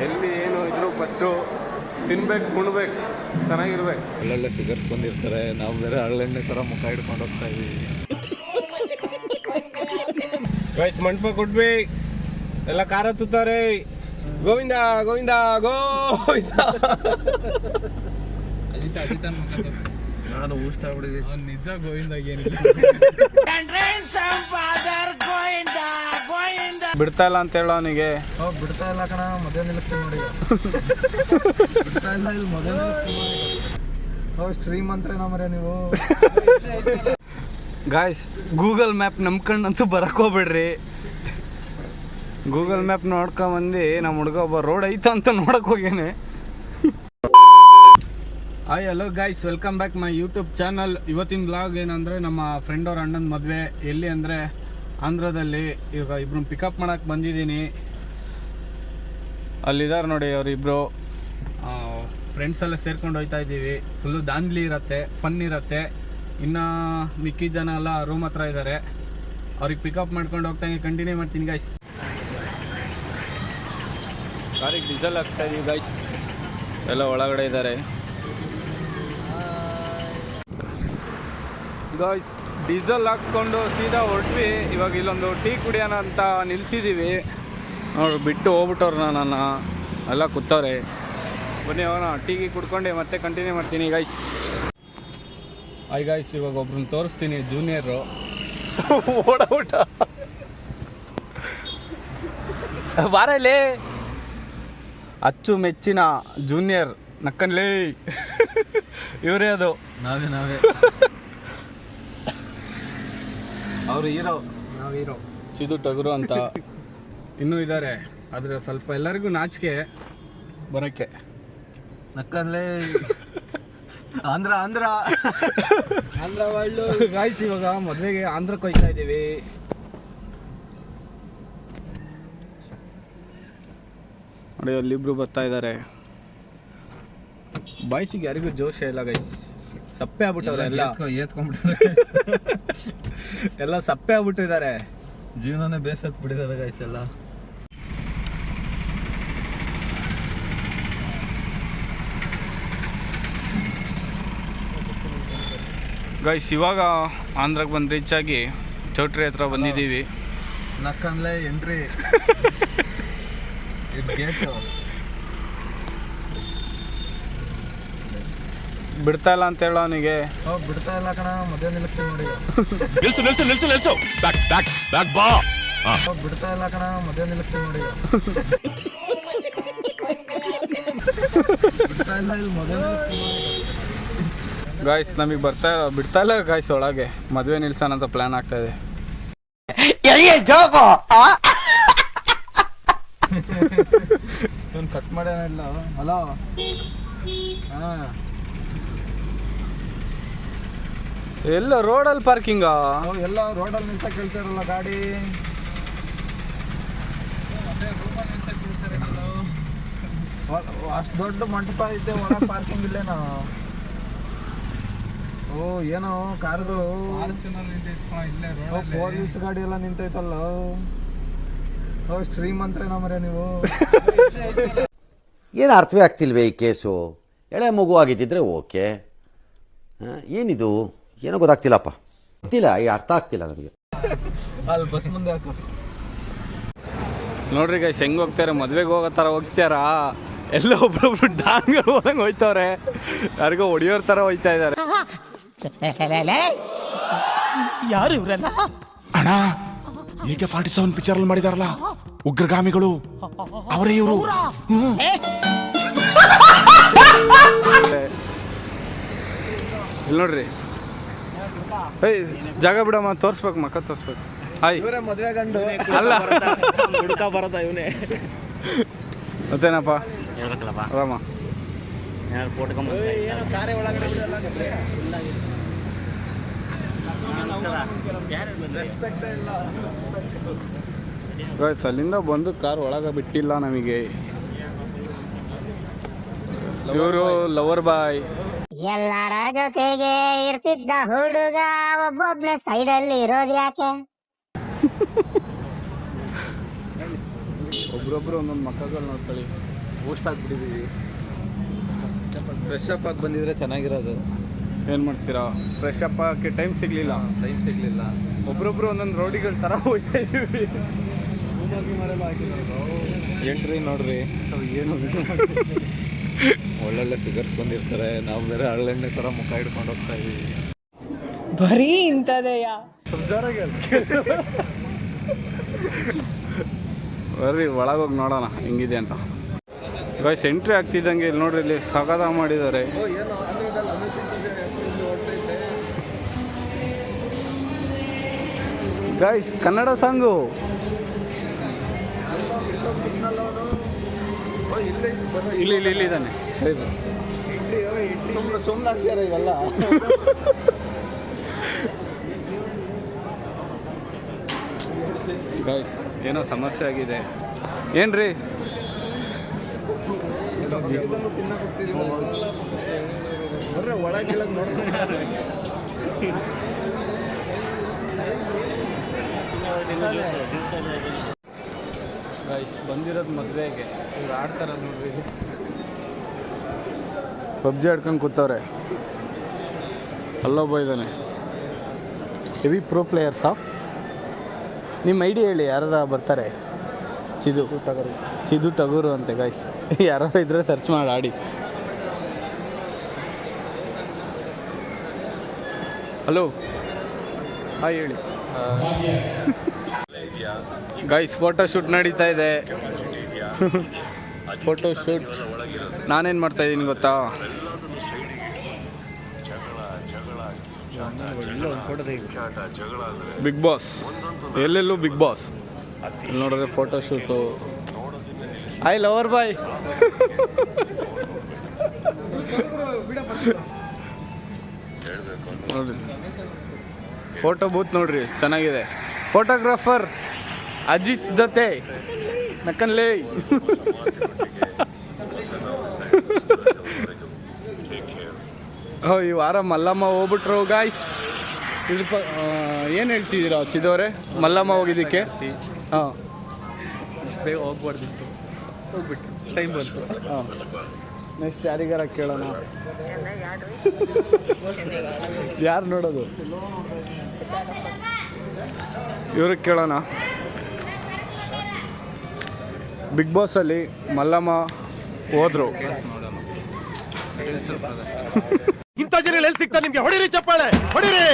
ಎಲ್ಲಿ ಏನು ಇದ್ರು ಫಸ್ಟು ತಿನ್ಬೇಕು, ಉಣ್ಬೇಕು, ಚೆನ್ನಾಗಿರ್ಬೇಕು. ಒಳ್ಳೊಳ್ಳೆ ಫಿಗರ್ಸ್ ಬಂದಿರ್ತಾರೆ. ನಾವು ಬೇರೆ ಹಳ್ಳೆಣ್ಣೆ ಥರ ಮುಖ ಹಿಡ್ಕೊಂಡು ಹೋಗ್ತಾ ಇದೀವಿ. ಗೈಸ್ ಮಂಟಪ ಕೊಟ್ವಿ, ಎಲ್ಲ ಖಾರ ತುತ್ತಾರೆ. ಗೋವಿಂದ ಗೋವಿಂದ ಗೋವಿಂದ. ನಾನು ಊಷ್ಟ ಆಗ್ಬಿಟ್ಟಿದ್ದೀನಿ. ನಿಜ ಗೋವಿಂದ ಏನಿಲ್ಲ. ಬಿಡ್ತಾ ಇಲ್ಲ ಅಂತ ಹೇಳೋ ಅವನಿಗೆ. ಬಿಡ್ತಾ ಇಲ್ಲ ಕಣ, ಮದುವೆ ನಿಲ್ಲಿಸ್ತೀನಿ ನೋಡಿ. ಬಿಡ್ತಾ ಇಲ್ಲ, ಇಲ್ಲಿ ಮದುವೆ ನಿಲ್ಲಿಸ್ತೀನಿ. ಶ್ರೀಮಂತ್ರೇನ ಮರೆ ನೀವು. ಗಾಯ್ಸ್ ಗೂಗಲ್ ಮ್ಯಾಪ್ ನಂಬ್ಕೊಂಡಂತೂ ಬರಕ್ಕೆ ಹೋಗ್ಬೇಡ್ರಿ. ಗೂಗಲ್ ಮ್ಯಾಪ್ ನೋಡ್ಕೊಂಬಂದು ನಮ್ಮ ಹುಡುಗ ಒಬ್ಬ ರೋಡ್ ಐತ ಅಂತ ನೋಡಕ್ಕೆ ಹೋಗ್ಯಾನೆ. Hi hello guys, welcome back my YouTube channel. ಇವತ್ತಿನ ಬ್ಲಾಗ್ ಏನಂದರೆ, ನಮ್ಮ ಫ್ರೆಂಡ್ ಅವ್ರ ಅಣ್ಣನ ಮದುವೆ. ಎಲ್ಲಿ ಅಂದರೆ ಆಂಧ್ರದಲ್ಲಿ. ಇವಾಗ ಇಬ್ರು ಪಿಕಪ್ ಮಾಡೋಕ್ಕೆ ಬಂದಿದ್ದೀನಿ. ಅಲ್ಲಿದ್ದಾರೆ ನೋಡಿ ಅವರಿಬ್ಬರು. ಫ್ರೆಂಡ್ಸ್ ಎಲ್ಲ ಸೇರ್ಕೊಂಡು ಹೋಗ್ತಾ ಇದ್ದೀವಿ. ಫುಲ್ಲು ದಾಂದ್ಲಿ ಇರುತ್ತೆ, ಫನ್ ಇರುತ್ತೆ. ಇನ್ನು ಮಿಕ್ಕಿ ಜನ ಎಲ್ಲ ರೂಮ್ ಹತ್ರ ಇದ್ದಾರೆ. ಅವ್ರಿಗೆ ಪಿಕಪ್ ಮಾಡ್ಕೊಂಡು ಹೋಗ್ತಾನೆ ಕಂಟಿನ್ಯೂ ಮಾಡ್ತೀನಿ ಗೈಸ್. ಕಾರಿಗೆ ಡೀಸೆಲ್ ಹಾಕ್ಸ್ತಾ ಇದೀವಿ ಗೈಸ್. ಎಲ್ಲ ಒಳಗಡೆ ಇದ್ದಾರೆ ಗೈಸ್. ಡೀಸೆಲ್ ಹಾಕ್ಸ್ಕೊಂಡು ಸೀದಾ ಹೊರಟ್ವಿ. ಇವಾಗ ಇಲ್ಲೊಂದು ಟೀ ಕುಡಿಯೋಣ ಅಂತ ನಿಲ್ಸಿದ್ದೀವಿ. ಅವ್ರು ಬಿಟ್ಟು ಹೋಗ್ಬಿಟ್ಟವ್ರು ನನ್ನ ಎಲ್ಲ ಕೂತವ್ರೆ. ಬನ್ನಿ ಅವನ ಟೀಗೆ ಕುಡ್ಕೊಂಡು ಮತ್ತೆ ಕಂಟಿನ್ಯೂ ಮಾಡ್ತೀನಿ ಗೈಸ್. ಹಾಯ್ ಗಾಯ್ಸ್, ಇವಾಗ ಒಬ್ರನ್ನ ತೋರಿಸ್ತೀನಿ, ಜೂನಿಯರು. ಓಡಾಟ ಬಾರಲ್ಲಿ ಅಚ್ಚು ಮೆಚ್ಚಿನ ಜೂನಿಯರ್ ನಕ್ಕನ್ಲೇ. ಇವರೇ ಅದು, ನಾವೇ ಅವರು ಹೀರೋ, ನಾವು ಹೀರೋ. ಚಿದು ಟಗರು ಅಂತ ಇನ್ನೂ ಇದ್ದಾರೆ. ಆದರೆ ಸ್ವಲ್ಪ ಎಲ್ಲರಿಗೂ ನಾಚಿಕೆ ಬರೋಕ್ಕೆ. ನಕ್ಕನ್ಲೇ ಆಂಧ್ರ ಒಳ್ಳು ಗಾಯ್ಸ್. ಇವಾಗ ಮದುವೆಗೆ ಆಂಧ್ರಕ್ಕೆ ಹೋಗ್ತಾ ಇದ್ದೀವಿ. ನೋಡಿ ಅಲ್ಲಿಬ್ರು ಬರ್ತಾ ಇದ್ದಾರೆ. ಬಾಯ್ಸಿಗೆ ಯಾರಿಗೂ ಜೋಶ ಇಲ್ಲ ಗೈಸ್. ಸಪ್ಪೆ ಆಗ್ಬಿಟ್ಟವ್ರೆ ಎಲ್ಲ. ಎಲ್ಲ ಸಪ್ಪೆ ಆಗ್ಬಿಟ್ಟಿದ್ದಾರೆ. ಜೀವನನೇ ಬೇಸತ್ ಬಿಟ್ಟಿದ್ದಾರೆ ಗೈಸ್ ಎಲ್ಲ. ಗೈಸ್ ಇವಾಗ ಆಂಧ್ರಕ್ಕೆ ಬಂದು ರೀಚ್ ಆಗಿ ಚೌಟ್ರಿ ಹತ್ರ ಬಂದಿದ್ದೀವಿ. ನಕ್ಕನ್ಲೇ ಎಂಟ್ರಿ ಗೇಟ್. ಬಿಡ್ತಾ ಇಲ್ಲ ಅಂತ ಹೇಳೋ ಅವನಿಗೆ. ಬಿಡ್ತಾ ಇಲ್ಲ ಕಣ, ಮದುವೆ ನಿಲ್ಲಿಸ್ತೀನಿ ನೋಡಿ. ನಿಲ್ಸು ಬ್ಯಾಕ್ ಬಾ. ಬಿಡ್ತಾ ಇಲ್ಲ ಕಣ, ಮದುವೆ ನಿಲ್ಲಿಸ್ತೀನಿ ನೋಡಿ. ಬಿಡ್ತಾ ಇಲ್ಲ, ಇಲ್ಲಿ ಮದುವೆ ಗಾಯ್ಸ್ ನಮಗೆ ಬಿಡ್ತಾ ಇಲ್ಲ ಗಾಯ್ಸ್. ಒಳಗೆ ಮದುವೆ ನಿಲ್ಸೋಣ ಅಂತ ಪ್ಲಾನ್ ಆಗ್ತಾ ಇದೆ. ಕಟ್ ಮಾಡ್ಯಾನಿಲ್ಲ. ಹಲೋ, ಹಾಂ, ಎಲ್ಲ ರೋಡಲ್ಲಿ ಪಾರ್ಕಿಂಗ. ಎಲ್ಲ ರೋಡಲ್ಲಿ ನಿಲ್ಸಕ್ಕೆ ಹೇಳ್ತಾರಲ್ಲ ಗಾಡಿ. ಅಷ್ಟು ದೊಡ್ಡ ಮಂಟಪ ಐತೆ, ಒಳಗೆ ಪಾರ್ಕಿಂಗ್ ಇಲ್ಲೇನೋ. ಓ ಏನೋ ಕಾರುಗಳು, ಪೊಲೀಸ್ ಗಾಡಿ ಎಲ್ಲ ನಿಂತೈತಲ್ಲ. ಶ್ರೀಮಂತ್ರೇನ ಮರೆ ನೀವು. ಏನು ಅರ್ಥವೇ ಆಗ್ತಿಲ್ವೇ ಈ ಕೇಸು? ಎಳೆ ಮಗು ಆಗಿದ್ದಿದ್ರೆ ಓಕೆ. ಏನಿದು ಏನೋ ಗೊತ್ತಾಗ್ತಿಲ್ಲಪ್ಪ. ಗೊತ್ತಿಲ್ಲ, ಈ ಅರ್ಥ ಆಗ್ತಿಲ್ಲ ನನಗೆ. ಅಲ್ಲಿ ಬಸ್ ಮುಂದೆ ಹಾಕು ನೋಡ್ರಿ ಗೈಸ್ ಹೆಂಗೆ ಹೋಗ್ತಾರೆ. ಮದುವೆಗೆ ಹೋಗೋ ಥರ ಹೋಗ್ತಾರಾ? ಎಲ್ಲ ಒಬ್ರೊಬ್ರು ಡಾನ್ಗಳು ಹೋದಂಗೆ ಹೋಯ್ತವ್ರೆ. ಯಾರಿಗೋ ಹೊಡಿಯೋರ್ ಥರ ಹೋಯ್ತಾ ಇದ್ದಾರೆ. ಯಾರು ಇವರೆಲ್ಲ? ಅಣ್ಣ, ಈಗ 47 ಪಿಕ್ಚರ್ ಅಲ್ಲಿ ಮಾಡಿದಾರಲ್ಲ ಉಗ್ರಗಾಮಿಗಳು, ಅವರೇ ಇವರು. ಇಲ್ಲಿ ನೋಡ್ರಿ. ಏಯ್ ಜಾಗ ಬಿಡಮ್ಮ, ತೋರಿಸ್ಬೇಕು, ಮಕ್ಕ ತೋರಿಸ್ಬೇಕು. ಹಾಯ್, ಇವರೇ ಮದುವೆ ಗಂಡು. ಅಲ್ಲ ಹುಡುಕ ಬರದ ಇವನೇ. ಮತ್ತೇನಪ್ಪ ಆರಾಮ? ಗಾಯ್ಸ್ ಅಲ್ಲಿಂದ ಬಂದು ಕಾರ್ ಒಳಗೆ ಬಿಟ್ಟಿಲ್ಲ ನಮಗೆ. ಇವರು ಲವರ್ ಬಾಯ್. ಎಲ್ಲರ ಜೊತೆಗೆ ಇರ್ತಿದ್ದ ಹುಡುಗ ಒಬ್ಬೊಬ್ನೇ ಸೈಡಲ್ಲಿ ಇರೋದು ಯಾಕೆ? ಒಬ್ರೊಬ್ರು ಒಂದೊಂದು ಮಕ್ಕಳು ನೋಡ್ಕೊಳ್ಳಿ. ಬೂಸ್ಟ್ ಆಗಿಬಿಟ್ಟಿದ್ದೀವಿ. ಫ್ರೆಶ್ ಅಪ್ ಆಗಿ ಬಂದಿದ್ರೆ ಚೆನ್ನಾಗಿರೋದು. ಏನು ಮಾಡ್ತೀರಾ, ಫ್ರೆಶ್ ಅಪ್ ಆಗೋಕ್ಕೆ ಟೈಮ್ ಸಿಗಲಿಲ್ಲ. ಒಬ್ರೊಬ್ರು ಒಂದೊಂದು ರೋಡಿಗಳ ಥರ ಹೋಗ್ತಾ ಇದ್ದೀವಿ. ಎಂಟ್ರಿ ನೋಡ್ರಿ, ಏನು ಒಳ್ಳೊಳ್ಳೆ ಫಿಗರ್ಸ್ ಬಂದಿರ್ತಾರೆ. ನಾವು ಬೇರೆ ಹಳ್ಳೆಣ್ಣೆ ಥರ ಮುಖ ಹಿಡ್ಕೊಂಡು ಹೋಗ್ತಾ ಇದ್ದೀವಿ. ಬರೀ ಇಂಥದೆಯಾ? ಬರ್ರಿ ಒಳಗೋಗಿ ನೋಡೋಣ ಹೆಂಗಿದೆ ಅಂತ. ಗೈಸ್ ಎಂಟ್ರಿ ಆಗ್ತಿದ್ದಂಗೆ ಇಲ್ಲಿ ನೋಡ್ರಿ, ಇಲ್ಲಿ ಸಗದ ಮಾಡಿದ್ದಾರೆ. Guys Kannada song. ಇಲ್ಲಿ ಇದ್ದಾನೆ. ಸುಮ್ಮನೆ ಹಾಕ್ಸ್ಯಾರ ಇವೆಲ್ಲ. ಗೈಸ್ ಏನೋ ಸಮಸ್ಯೆ ಆಗಿದೆ. ಏನ್ರಿ ಒಳಗೆ ಗೈಸ್ ಬಂದಿರೋದು ಮದುವೆಗೆ. ಇವ್ರು ಆಡ್ತಾರೆ ನೋಡ್ರಿ, ಪಬ್ಜಿ ಆಡ್ಕೊಂಡು ಕೂತವ್ರೆ. ಅಲ್ಲೊಬ್ಬ ಇದ್ದಾನೆ, ಹೆವಿ ಪ್ರೋ ಪ್ಲೇಯರ್ಸಾ. ನಿಮ್ಮ ಐಡಿ ಹೇಳಿ, ಯಾರು ಬರ್ತಾರೆ. ಚಿದು ಟಗರು ಅಂತೆ ಗೈಸ್. ಯಾರು ಇದ್ರೆ ಸರ್ಚ್ ಮಾಡಿ ಆಡಿ. ಹಲೋ, ಹಾಯ್ ಹೇಳಿ. ಗೈಸ್ ಫೋಟೋ ಶೂಟ್ ನಡೀತಾ ಇದೆ. ಫೋಟೋ ಶೂಟ್ ನಾನೇನು ಮಾಡ್ತಾ ಇದ್ದೀನಿ ಗೊತ್ತಾ? ಬಿಗ್ ಬಾಸ್, ಎಲ್ಲೆಲ್ಲೂ ಬಿಗ್ ಬಾಸ್. ಇಲ್ಲಿ ನೋಡಿದ್ರೆ photo shoot. I lover boy. ನೋಡ್ರಿ ಫೋಟೋ ಬೂತ್ ನೋಡ್ರಿ, ಚೆನ್ನಾಗಿದೆ. ಫೋಟೋಗ್ರಾಫರ್ ಅಜಿತ್ ದತ್ತೆ ನಕ್ಕನ್ಲೇ. ಓ, ಈ ವಾರ ಮಲ್ಲಮ್ಮ ಹೋಗ್ಬಿಟ್ರು ಗಾಯ್ಸ್. ಇದು ಏನು ಹೇಳ್ತಿದ್ದೀರಾ ಚಿದವ್ರೆ? ಮಲ್ಲಮ್ಮ ಹೋಗಿದ್ದಕ್ಕೆ ಹಾಂ, ಇಷ್ಟು ಬೇಗ ಹೋಗ್ಬಾರ್ದಿತ್ತು, ಹೋಗ್ಬಿಟ್ಟು ಟೈಮ್ ಬಂತು. ಹಾಂ, ನೆಕ್ಸ್ಟ್ ಯಾರಿಗಾರ ಕೇಳೋಣ. ಯಾರು ನೋಡೋದು? ಇವ್ರಿಗೆ ಕೇಳೋಣ. ಬಿಗ್ ಬಾಸಲ್ಲಿ ಮಲ್ಲಮ್ಮ ಹೋದ್ರು. ಇಂಥ ಜನ ಎಲ್ಲಿ ಸಿಗ್ತಾರೆ ನಿಮ್ಗೆ? ಹೊಡಿರಿ ಚಪ್ಪಾಳೆ, ಹೊಡಿರಿ.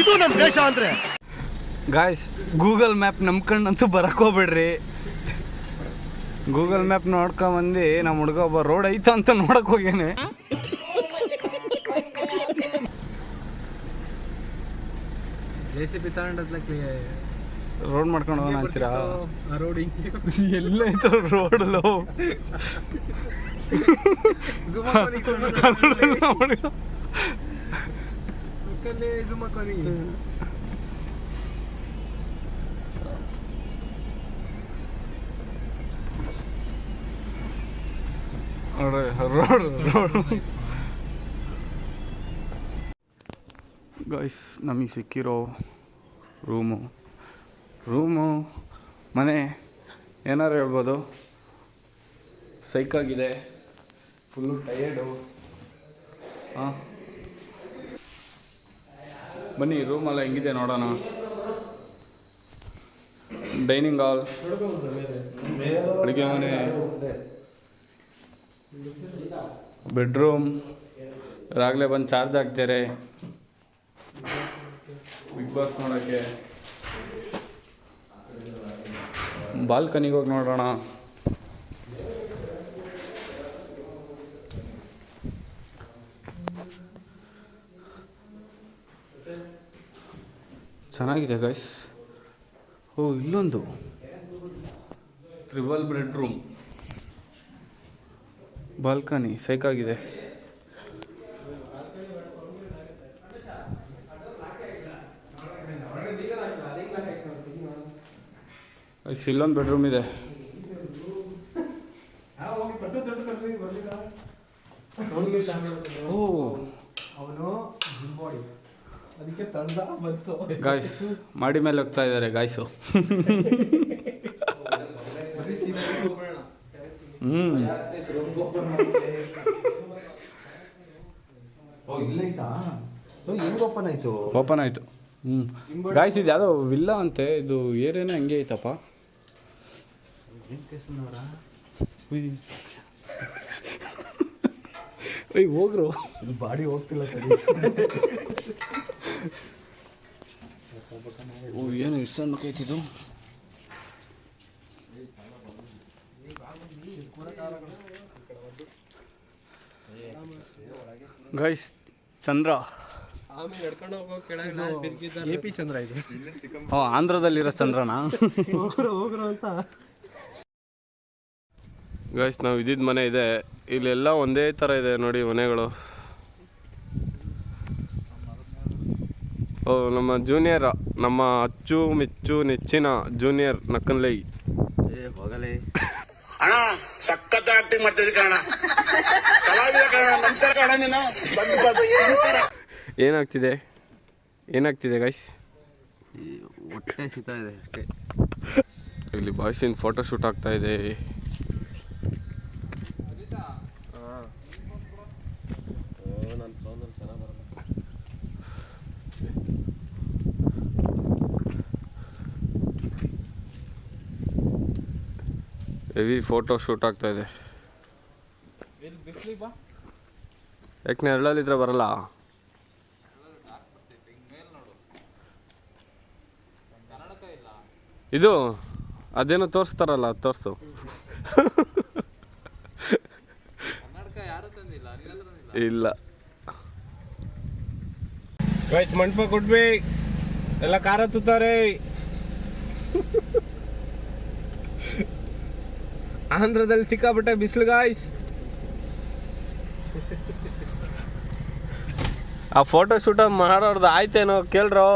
ಇದು ನಮ್ಮ ದೇಶ ಅಂದ್ರೆ. ಗಾಯ್ಸ್ ಗೂಗಲ್ ಮ್ಯಾಪ್ ನಂಬ್ಕೊಂಡಂತೂ ಬರಕ್ಕೆ ಹೋಗ್ಬೇಡ್ರಿ. ಗೂಗಲ್ ಮ್ಯಾಪ್ ನೋಡ್ಕೊಂಬಂದು ನಮ್ಮ ಹುಡುಗ ಒಬ್ಬ ರೋಡ್ ಐತ ಅಂತ ನೋಡಕ್ಕೆ ಹೋಗ್ಯಾನೆ. JCB ತಗೊಂಡದ್ಲಕ್ಕೆ ರೋಡ್ ಮಾಡ್ಕೊಂಡು ಹೋಗೋಣ ಅಂತೀರಾ? ರೋಡ್ ಎಲ್ಲ ಐತ ರೋಡಲ್ಲೋ. ರೋಡ್ ಗೈಸ್ ನಮಗೆ ಸಿಕ್ಕಿರೋ ರೂಮು ಮನೆ ಏನಾರು ಹೇಳ್ಬೋದು. ಸೈಕಾಗಿದೆ, ಫುಲ್ಲು ಟಯರ್ಡು. ಹಾಂ, ಬನ್ನಿ ರೂಮೆಲ್ಲ ಹೆಂಗಿದೆ ನೋಡೋಣ. ಡೈನಿಂಗ್ ಹಾಲ್, ಅಡುಗೆ ಮನೆ, ಬೆಡ್ರೂಮ್. ರಾಗಲೇ ಬಂದು ಚಾರ್ಜ್ ಹಾಕ್ತಾರೆ ಬಿಗ್ ಬಾಸ್ ನೋಡೋಕ್ಕೆ. ಬಾಲ್ಕನಿಗೆ ಹೋಗಿ ನೋಡೋಣ. ಚೆನ್ನಾಗಿದೆ ಗೈಸ್. ಓ, ಇಲ್ಲೊಂದು ಟ್ರಿಬಲ್ ಬೆಡ್ರೂಮ್, ಬಾಲ್ಕನಿ ಸೈಕಾಗಿದೆ. ಇಲ್ಲೊಂದು ಬೆಡ್ರೂಮ್ ಇದೆ. ಓ, ಗಾಯ್ಸ್ ಮಾಡಿ ಮೇಲೆ ಹೋಗ್ತಾ ಇದ್ದಾರೆ ಗಾಯ್ಸು. ಇಲ್ಲೈತಾ ಹೆಂಗ್ ಓಪನ್ ಆಯ್ತು? ಓಪನ್ ಆಯಿತು. ಗಾಯ್ಸ್ ಇದು ಯಾವುದೋ ವಿಲ್ಲ ಅಂತೆ, ಇದು ಏರಿಯಾನೇ ಹಂಗೆ ಐತಪ್ಪ. ಹೋಗ್ರು ಬಾಡಿ ಹೋಗ್ತಿಲ್ಲ ಸರಿ. ಏನು ಇಷ್ಟು ಸಣ್ಣಕೈತಿದು. ಗೈಸ್ ಚಂದ್ರ AP ಚಂದ್ರ ಇದು. ಆಂಧ್ರದಲ್ಲಿರೋ ಚಂದ್ರನಾ? ಹೋಗ್ರು ಅಂತ. ಗೈಸ್ ನಾವು ಇದ್ದಿದ್ದ ಮನೆ ಇದೆ, ಇಲ್ಲೆಲ್ಲ ಒಂದೇ ಥರ ಇದೆ ನೋಡಿ ಮನೆಗಳು. ಓ ನಮ್ಮ ಜೂನಿಯರ್, ನಮ್ಮ ಅಚ್ಚು ಮೆಚ್ಚು ನೆಚ್ಚಿನ ಜೂನಿಯರ್ ನಕ್ಕನ್ಲೈ. ಹೋಗಲೇ ಅಣ್ಣ ಸಖತ್ ಆಕ್ಟಿಂಗ್ ಮಾಡ್ತಿದ್ದೆ ಕಣ, ಕಲಾವಿದ ಕಣ. ನಮಸ್ಕಾರ ಕಣ, ನೀನು ಏನಾಗ್ತಿದೆ ಏನಾಗ್ತಿದೆ ಗೈಸ್? ಹೊಟ್ಟೆ ಸಿಗ್ತಾ ಇದೆ ಅಷ್ಟೇ. ಇಲ್ಲಿ ಬಾಯ್ಸಿನ ಫೋಟೋ ಶೂಟ್ ಆಗ್ತಾ ಇದೆ. ಹೆವಿ ಫೋಟೋ ಶೂಟ್ ಆಗ್ತಾ ಇದೆ. ಯಾಕೆ ನೆರಳಲ್ಲಿದ್ರೆ ಬರಲ್ಲ? ಇದು ಅದೇನೋ ತೋರಿಸ್ತಾರಲ್ಲ, ಅದು ತೋರಿಸು. ಇಲ್ಲ ಗೈಸ್ ಮಂಟಪ ಕೊಟ್ವಿ, ಎಲ್ಲ ಖಾರ ತುತ್ತಾರೆ. ಆಂಧ್ರದಲ್ಲಿ ಸಿಕ್ಕಾಪಟ್ಟೆ ಬಿಸಿಲು ಗಾಯ್ಸ್. ಆ ಫೋಟೋ ಶೂಟ್ ಮಾಡೋರ್ದು ಆಯ್ತೇನೋ ಕೇಳ್ರೋ,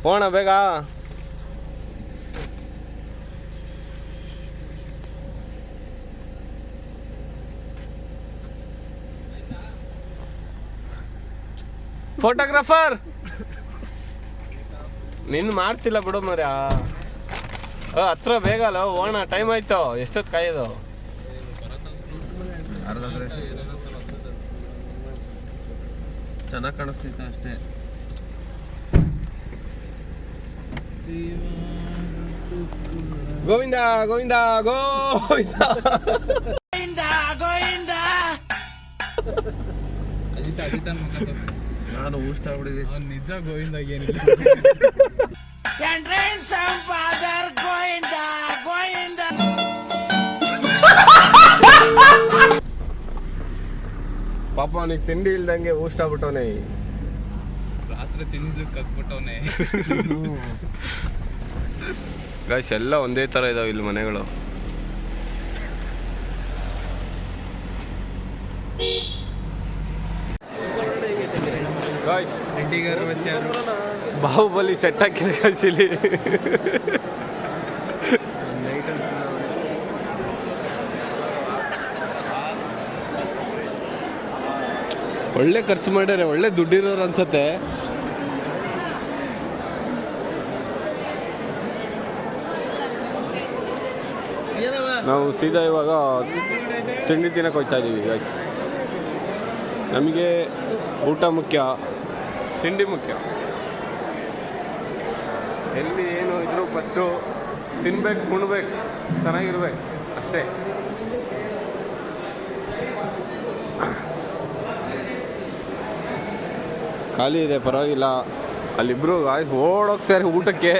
ಹೋಣ ಬೇಗ. ಫೋಟೋಗ್ರಾಫರ್ ನಿನ್ನ ಮಾಡ್ತಿಲ್ಲ ಬಿಡು ಮರ್ಯ. ಹತ್ರ ಬೇಗ ಅಲ್ಲ, ಹೋಣ ಟೈಮ್ ಆಯ್ತು. ಎಷ್ಟೊತ್ತು ಕಾಯೋದು? ಚೆನ್ನಾಗಿ ಕಾಣಿಸ್ತಿತ್ತು ಅಷ್ಟೇ. ಗೋವಿಂದ ಗೋವಿಂದ ಗೋವಿಂದ. ನಾನು ಊಷ್ಟ ಆಗ್ಬಿಟ್ಟಿದ್ದೀನಿ. ನಿಜ ಗೋವಿಂದ ಏನಿಲ್ಲ. ಪಾಪ ಅವನಿಗೆ ತಿಂಡಿ ಇಲ್ದಂಗೆ ಊಷ್ಟ ಆಗ್ಬಿಟ್ಟವನೇ. ರಾತ್ರಿ ತಿಂದು ಕಕ್ಬಿಟ್ಟವನೇ. ಗಾಯ್ಸ್ ಎಲ್ಲ ಒಂದೇ ಥರ ಇದಾವೆ ಇಲ್ಲಿ ಮನೆಗಳು. ಗಾಯ್ಸ್ ಬಾಹುಬಲಿ ಸೆಟ್ ಹಾಕಿರಿ ಗಾಯ್ಸ್ ಇಲ್ಲಿ. ಒಳ್ಳೆ ಖರ್ಚು ಮಾಡ್ಯಾರೆ, ಒಳ್ಳೆ ದುಡ್ಡಿರೋರು ಅನ್ಸತ್ತೆ. ನಾವು ಸೀದಾ ಇವಾಗ ತಿಂಡಿ ತಿನ್ನಕ್ಕೆ ಹೋಗ್ತಾ ಇದ್ದೀವಿ ಗೈಸ್. ನಮಗೆ ಊಟ ಮುಖ್ಯ, ತಿಂಡಿ ಮುಖ್ಯ. ಎಲ್ಲಿ ಏನು ಇದ್ರೂ ಫಸ್ಟು ತಿನ್ಬೇಕು, ಉಣ್ಬೇಕು, ಚೆನ್ನಾಗಿರ್ಬೇಕು ಅಷ್ಟೇ. ಖಾಲಿ ಇದೆ ಪರವಾಗಿಲ್ಲ. ಅಲ್ಲಿಬ್ರು ಗಾಯ್ಸ್ ಓಡೋಗ್ತಾರೆ ಊಟಕ್ಕೆ.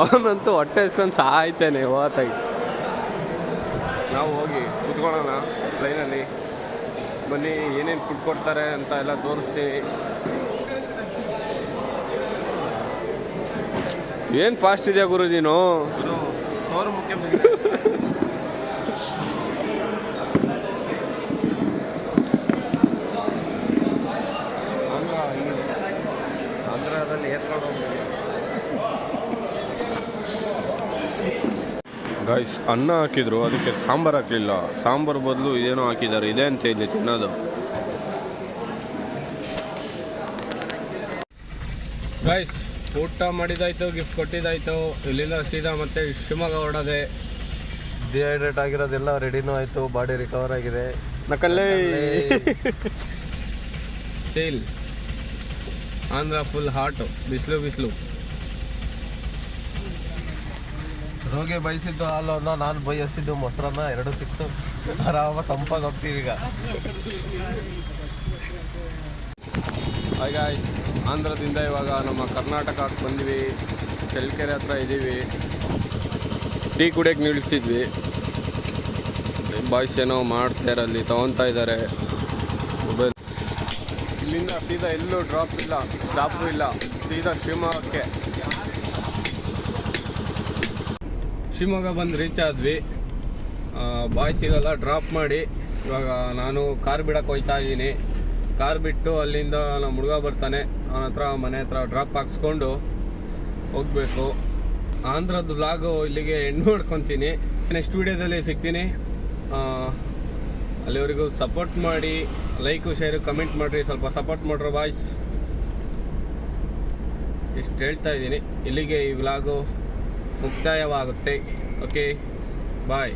ಅವನಂತೂ ಹೊಟ್ಟೆ ಇಸ್ಕೊಂಡು ಸಾಯ್ತೇನೆ ಓತಾಗಿ. ನಾವು ಹೋಗಿ ಕೂತ್ಕೊಳ್ಳೋಣ ಲೈನಲ್ಲಿ. ಬನ್ನಿ ಏನೇನು ಫುಡ್ ಕೊಡ್ತಾರೆ ಅಂತ ಎಲ್ಲ ತೋರಿಸ್ತೀವಿ. ಏನು ಫಾಸ್ಟ್ ಇದೆಯಾ ಗುರು ನೀನು? ಸೋರು ಮುಖ್ಯ. ಆಂಧ್ರದಲ್ಲಿ ಏರ್ಕೊಂಡು ಹೋಗ್ತೀವಿ ಗಾಯ್ಸ್. ಅನ್ನ ಹಾಕಿದ್ರು, ಅದಕ್ಕೆ ಸಾಂಬಾರು ಹಾಕಲಿಲ್ಲ. ಸಾಂಬಾರು ಬದಲು ಇದೇನೋ ಹಾಕಿದ್ದಾರೆ. ಇದೆ ಅಂತ ಇಲ್ಲಿ ತಿನ್ನೋದು ಗಾಯ್ಸ್. ಊಟ ಮಾಡಿದಾಯ್ತು, ಗಿಫ್ಟ್ ಕೊಟ್ಟಿದ್ದಾಯ್ತು. ಇಲ್ಲಿಂದ ಸೀದಾ ಮತ್ತೆ ಶಿವಮೊಗ್ಗ ಹೊರಡೋದೆ. ಡಿಹೈಡ್ರೇಟ್ ಆಗಿರೋದೆಲ್ಲ ರೆಡಿನೂ ಆಯಿತು, ಬಾಡಿ ರಿಕವರ್ ಆಗಿದೆ. ನಕಲ್ಲೇ ಸೇಲ್ ಆಂಧ್ರ ಫುಲ್ ಹಾಟು, ಬಿಸಿಲು. ರೋಗಿ ಬಯಸಿದ್ದು ಹಾಲನ್ನ ನಾನು ಬಯಸಿದ್ದು ಮೊಸರನ್ನ, ಎರಡು ಸಿಕ್ತು. ಆರಾಮ ತಂಪಾಗಿ ಹೋಗ್ತೀವಿ ಈಗ. ಹಾಗ ಆಂಧ್ರದಿಂದ ಇವಾಗ ನಮ್ಮ ಕರ್ನಾಟಕಕ್ಕೆ ಬಂದ್ವಿ. ಚಳ್ಳಕೆರೆ ಹತ್ರ ಇದ್ದೀವಿ. ಟೀ ಕುಡಿಯೋಕ್ಕೆ ನಿಲ್ಲಿಸಿದ್ವಿ. ಬಾಯ್ಸ್ ಏನೋ ಮಾಡ್ತಾರೆ, ಅಲ್ಲಿ ತೊಗೊತಾ ಇದ್ದಾರೆ ಮೊಬೈಲ್. ಇಲ್ಲಿಂದ ಸೀದಾ ಎಲ್ಲೂ ಡ್ರಾಪ್ ಇಲ್ಲ, ಸ್ಟಾಪು ಇಲ್ಲ, ಸೀದಾ ಶಿವಮೊಗ್ಗ ಬಂದು ರೀಚ್ ಆದ್ವಿ. ಬಾಯ್ಸಿಗೆಲ್ಲ ಡ್ರಾಪ್ ಮಾಡಿ ಇವಾಗ ನಾನು ಕಾರ್ ಬಿಡಕ್ಕೆ ಹೋಗ್ತಾ ಇದ್ದೀನಿ. ಕಾರ್ ಬಿಟ್ಟು ಅಲ್ಲಿಂದ ನಮ್ಮ ಹುಡುಗ ಬರ್ತಾನೆ, ಅವನ ಹತ್ರ ಮನೆ ಹತ್ರ ಡ್ರಾಪ್ ಹಾಕ್ಸ್ಕೊಂಡು ಹೋಗಬೇಕು. ಆಂಧ್ರದ್ದು ವ್ಲಾಗು ಇಲ್ಲಿಗೆ ಎಂಡ್ ಮಾಡ್ಕೊತೀನಿ. ನೆಕ್ಸ್ಟ್ ವೀಡಿಯೋದಲ್ಲಿ ಸಿಗ್ತೀನಿ. ಅಲ್ಲಿವರೆಗೂ ಸಪೋರ್ಟ್ ಮಾಡಿ, ಲೈಕು ಶೇರು ಕಮೆಂಟ್ ಮಾಡಿರಿ, ಸ್ವಲ್ಪ ಸಪೋರ್ಟ್ ಮಾಡ್ರಿ ಬಾಯ್ಸ್. ಇಷ್ಟು ಹೇಳ್ತಾ ಇದ್ದೀನಿ. ಇಲ್ಲಿಗೆ ಈ ವ್ಲಾಗು ಮುಕ್ತಾಯವಾಗುತ್ತೆ. ಓಕೆ, ಬಾಯ್.